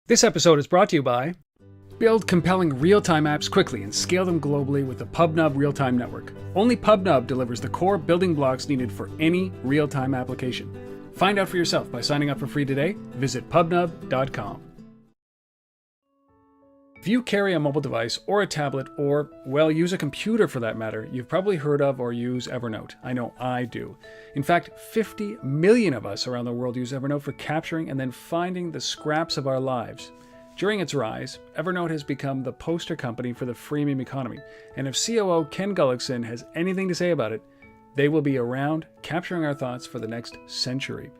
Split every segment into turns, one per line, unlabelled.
This episode is brought to you by build compelling real-time apps quickly and scale them globally with the PubNub real-time network. Only PubNub delivers the core building blocks needed for any real-time application. Find out for yourself by signing up for free today. Visit pubnub.com. If you carry a mobile device or a tablet or, well, use a computer for that matter, you've probably heard of or use Evernote. I know I do. In fact, 50 million of us around the world use Evernote for capturing and then finding the scraps of our lives. During its rise, Evernote has become the poster company for the freemium economy. And if COO Ken Gullicksen has anything to say about it, they will be around capturing our thoughts for the next century.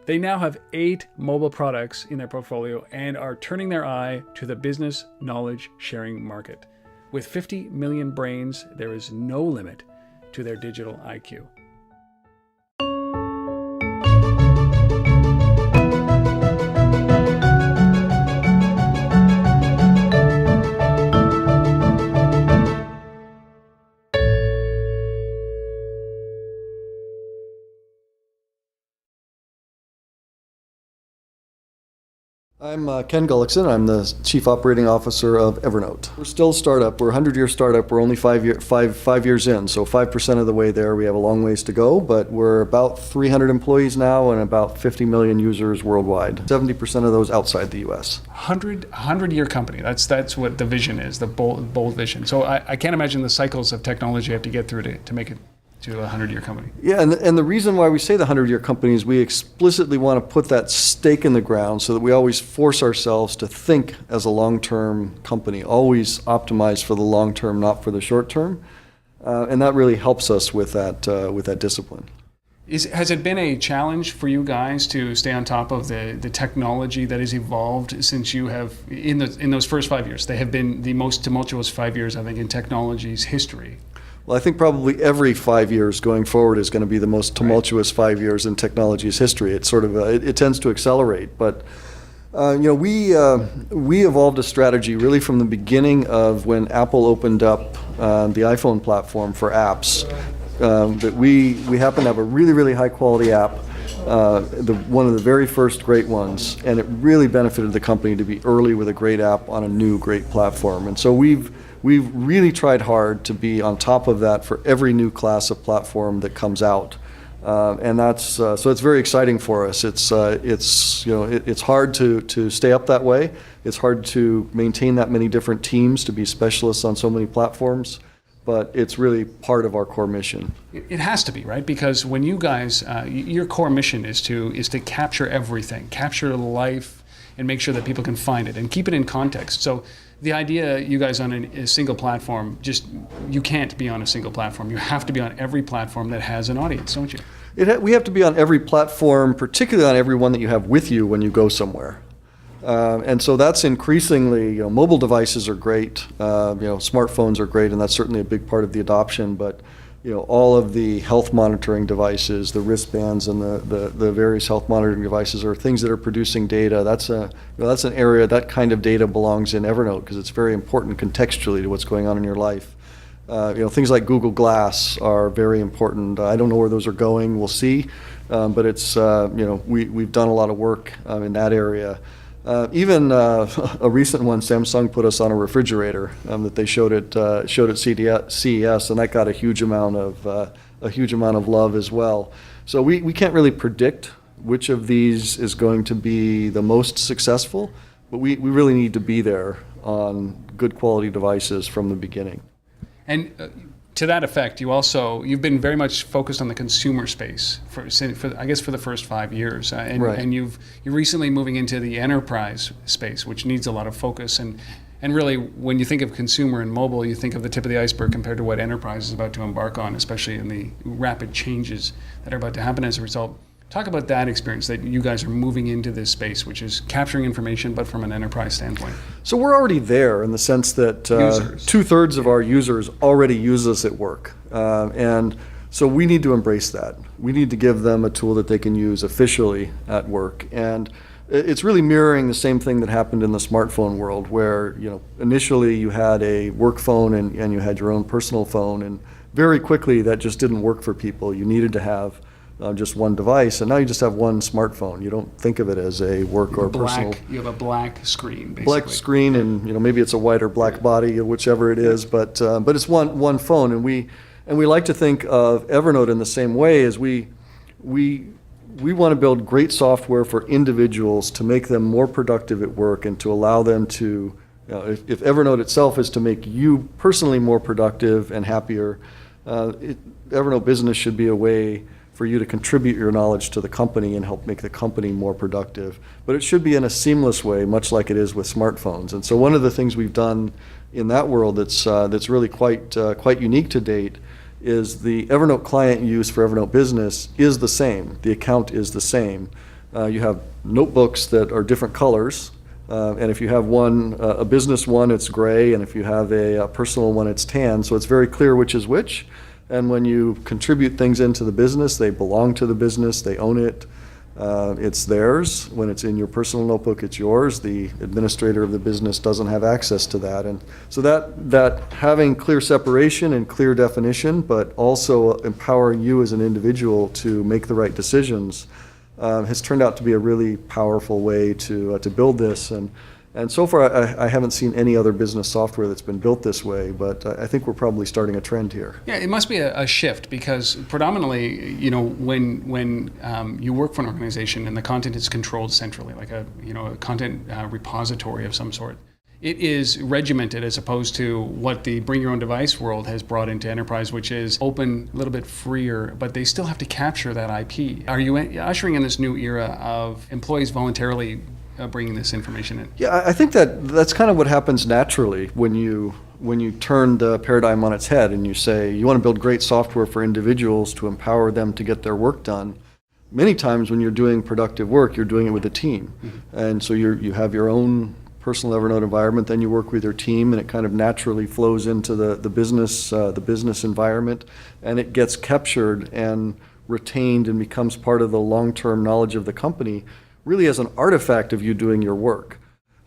They now have 8 mobile products in their portfolio and are turning their eye to the business knowledge sharing market. With 50 million brains, there is no limit to their digital IQ.
I'm Ken Gullicksen. I'm the Chief Operating Officer of Evernote. We're still a startup. We're a 100-year startup. We're only five years in, so 5% of the way there. We have a long ways to go, but we're about 300 employees now and about 50 million users worldwide. 70% of those outside the U.S.
100-year company. That's what the vision is, the bold vision. So I can't imagine the cycles of technology you have to get through to make it to a 100-year company.
Yeah, and the reason why we say the 100-year company is we explicitly want to put that stake in the ground so that we always force ourselves to think as a long-term company, always optimize for the long term, not for the short term, and that really helps us with that discipline.
Has it been a challenge for you guys to stay on top of the technology that has evolved since you have, in those first 5 years? They have been the most tumultuous 5 years, I think, in technology's history.
Well, I think probably every 5 years going forward is going to be the most tumultuous 5 years in technology's history. It sort of it tends to accelerate, but we evolved a strategy really from the beginning of when Apple opened up the iPhone platform for apps. That we happen to have a really high quality app, one of the very first great ones, and it really benefited the company to be early with a great app on a new great platform. And so we've really tried hard to be on top of that for every new class of platform that comes out, and that's so it's very exciting for us. It's hard to stay up that way. It's hard to maintain that many different teams to be specialists on so many platforms, but it's really part of our core mission.
It has to be, right? Because when you guys, your core mission is to capture everything, capture life, and make sure that people can find it and keep it in context. So the idea, you guys on a single platform, you can't be on a single platform. You have to be on every platform that has an audience, don't you?
We have to be on every platform, particularly on every one that you have with you when you go somewhere. And so that's increasingly, mobile devices are great, smartphones are great, and that's certainly a big part of the adoption, but all of the health monitoring devices, the wristbands and the various health monitoring devices are things that are producing data. That's an area, that kind of data belongs in Evernote because it's very important contextually to what's going on in your life. Things like Google Glass are very important. I don't know where those are going, we'll see, but it's, we've done a lot of work in that area. Even a recent one, Samsung put us on a refrigerator that they showed at CES, and that got a huge amount of love as well. So we can't really predict which of these is going to be the most successful, but we really need to be there on good quality devices from the beginning.
And to that effect, you've been very much focused on the consumer space for I guess for the first 5 years,
Right.
And you're recently moving into the enterprise space, which needs a lot of focus. And really, when you think of consumer and mobile, you think of the tip of the iceberg compared to what enterprise is about to embark on, especially in the rapid changes that are about to happen as a result. Talk about that experience that you guys are moving into this space, which is capturing information, but from an enterprise standpoint.
So we're already there in the sense that 2/3 of our users already use us at work. And so we need to embrace that. We need to give them a tool that they can use officially at work. And it's really mirroring the same thing that happened in the smartphone world where, initially you had a work phone and you had your own personal phone, and very quickly that just didn't work for people. You needed to have just one device, and now you just have one smartphone. You don't think of it as a work or personal.
You have a black screen, basically.
Black screen, and maybe it's a white or black body, whichever it is, but it's one phone, and we like to think of Evernote in the same way as we want to build great software for individuals to make them more productive at work and to allow them to, if Evernote itself is to make you personally more productive and happier, Evernote Business should be a way for you to contribute your knowledge to the company and help make the company more productive. But it should be in a seamless way, much like it is with smartphones. And so one of the things we've done in that world that's really quite unique to date is the Evernote client use for Evernote Business is the same. The account is the same. You have notebooks that are different colors, and if you have one, a business one, it's gray, and if you have a personal one, it's tan. So it's very clear which is which. And when you contribute things into the business, they belong to the business, they own it, it's theirs. When it's in your personal notebook, it's yours. The administrator of the business doesn't have access to that. And so that having clear separation and clear definition, but also empowering you as an individual to make the right decisions, has turned out to be a really powerful way to build this. And so far, I haven't seen any other business software that's been built this way, but I think we're probably starting a trend here.
Yeah, it must be a shift, because predominantly, when you work for an organization and the content is controlled centrally, like a content repository of some sort, it is regimented as opposed to what the bring your own device world has brought into enterprise, which is open, a little bit freer, but they still have to capture that IP. Are you ushering in this new era of employees voluntarily bringing this information in?
Yeah, I think that's kind of what happens naturally when you turn the paradigm on its head and you say you want to build great software for individuals to empower them to get their work done. Many times when you're doing productive work, you're doing it with a team. Mm-hmm. And so you have your own personal Evernote environment, then you work with your team, and it kind of naturally flows into the business environment, and it gets captured and retained and becomes part of the long-term knowledge of the company, really as an artifact of you doing your work.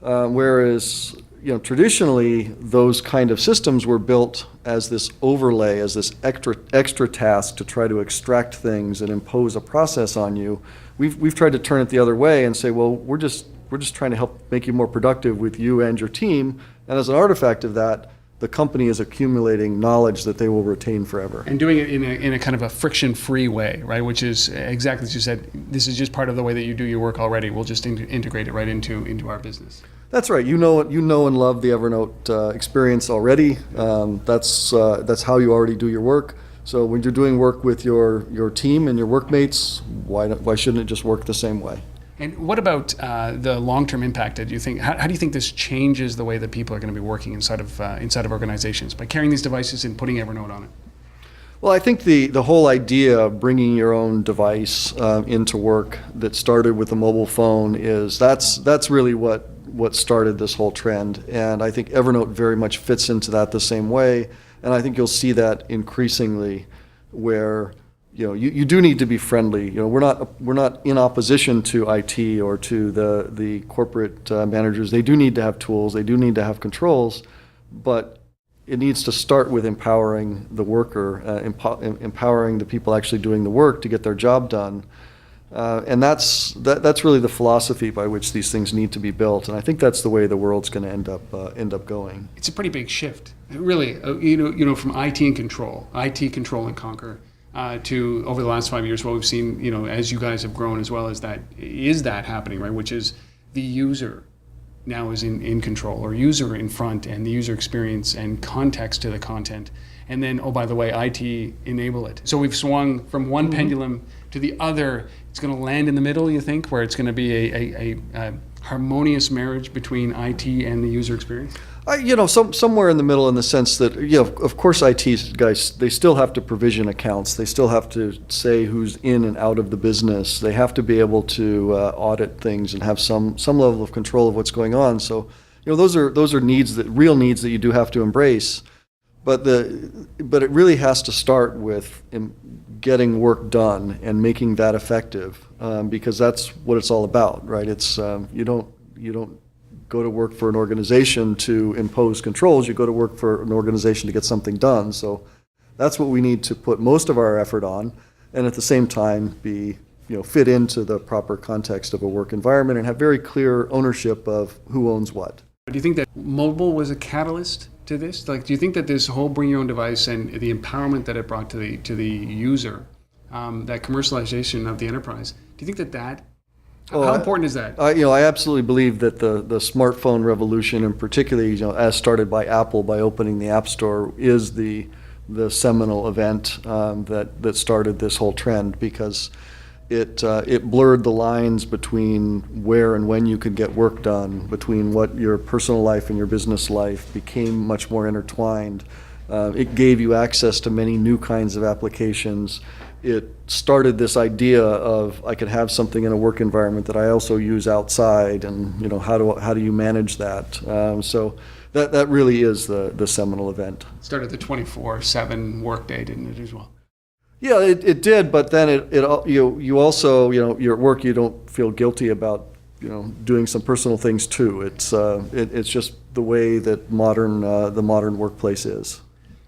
Whereas traditionally those kind of systems were built as this overlay, as this extra task to try to extract things and impose a process on you. We've tried to turn it the other way and say, well, we're just trying to help make you more productive with you and your team, and as an artifact of that, the company is accumulating knowledge that they will retain forever.
And doing it in a kind of a friction-free way, right? Which is exactly as you said, this is just part of the way that you do your work already. We'll just integrate it right into our business.
That's right. You know and love the Evernote experience already. That's how you already do your work. So when you're doing work with your team and your workmates, why shouldn't it just work the same way?
And what about the long-term impact? Do you think? How do you think this changes the way that people are going to be working inside of organizations by carrying these devices and putting Evernote on it?
Well, I think the whole idea of bringing your own device into work that started with the mobile phone that's really what started this whole trend, and I think Evernote very much fits into that the same way, and I think you'll see that increasingly where. You do need to be friendly. We're not in opposition to IT or to the corporate managers. They do need to have tools. They do need to have controls, but it needs to start with empowering the worker, empowering the people actually doing the work to get their job done. And that's really the philosophy by which these things need to be built. And I think that's the way the world's going to end up going.
It's a pretty big shift, really. From IT and conquer. To over the last 5 years, what we've seen, as you guys have grown as well, is that happening, right? Which is the user now is in control, or user in front, and the user experience and context to the content. And then, oh, by the way, IT enable it. So we've swung from one pendulum to the other. It's going to land in the middle, you think, where it's going to be a harmonious marriage between IT and the user experience?
Somewhere in the middle, in the sense that, of course, IT guys, they still have to provision accounts. They still have to say who's in and out of the business. They have to be able to audit things and have some level of control of what's going on. So, those are real needs that you do have to embrace. But it really has to start with getting work done and making that effective, because that's what it's all about, right? It's you don't go to work for an organization to impose controls. You go to work for an organization to get something done. So that's what we need to put most of our effort on. and at the same time be fit into the proper context of a work environment and have very clear ownership of who owns what.
Do you think that mobile was a catalyst to this? Like, do you think that this whole bring your own device and the empowerment that it brought to the user, that commercialization of the enterprise, do you think that how important is that?
I absolutely believe that the smartphone revolution, and particularly as started by Apple by opening the App Store, is the seminal event that started this whole trend, because it blurred the lines between where and when you could get work done, between what your personal life and your business life became much more intertwined. It gave you access to many new kinds of applications. It started this idea of I could have something in a work environment that I also use outside, and how do you manage that? So that really is the seminal event.
It started the 24/7 workday, didn't it, as well?
Yeah, it did, but then you also you're at work, you don't feel guilty about doing some personal things too. It's just the way that the modern workplace is.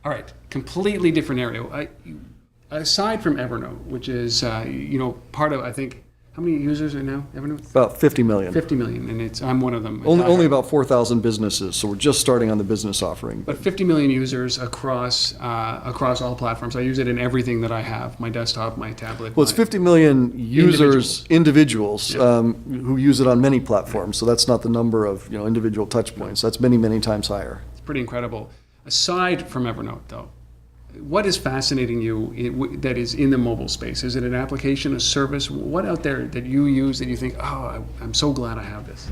All right, completely different area. Aside from Evernote, which is part of, I think, how many users are now Evernote?
About 50 million.
50 million, and I'm one of them.
Only about 4,000 businesses, so we're just starting on the business offering.
But 50 million users across all platforms. I use it in everything that I have: my desktop, my tablet.
Well, it's 50 million users, individuals who use it on many platforms. So that's not the number of individual touch points. That's many times higher.
It's pretty incredible. Aside from Evernote, though, what is fascinating you that is in the mobile space? Is it an application, a service? What out there that you use that you think, oh, I'm so glad I have this?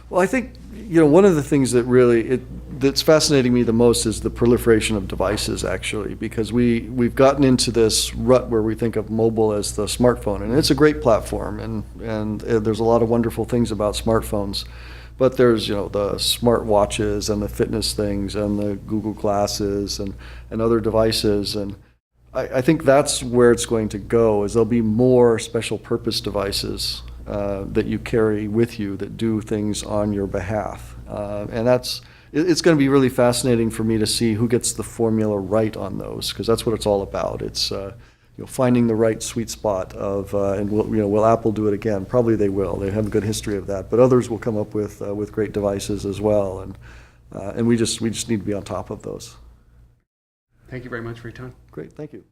Well, I think one of the things that that's fascinating me the most is the proliferation of devices, actually, because we've gotten into this rut where we think of mobile as the smartphone, and it's a great platform, and there's a lot of wonderful things about smartphones. But there's the smart watches and the fitness things and the Google Glasses and other devices, and I think that's where it's going to go. Is there'll be more special purpose devices that you carry with you that do things on your behalf, and it's going to be really fascinating for me to see who gets the formula right on those, because that's what it's all about. It's finding the right sweet spot of, and will Apple do it again? Probably they will. They have a good history of that. But others will come up with great devices as well, and we just need to be on top of those.
Thank you very much for your time.
Great, thank you.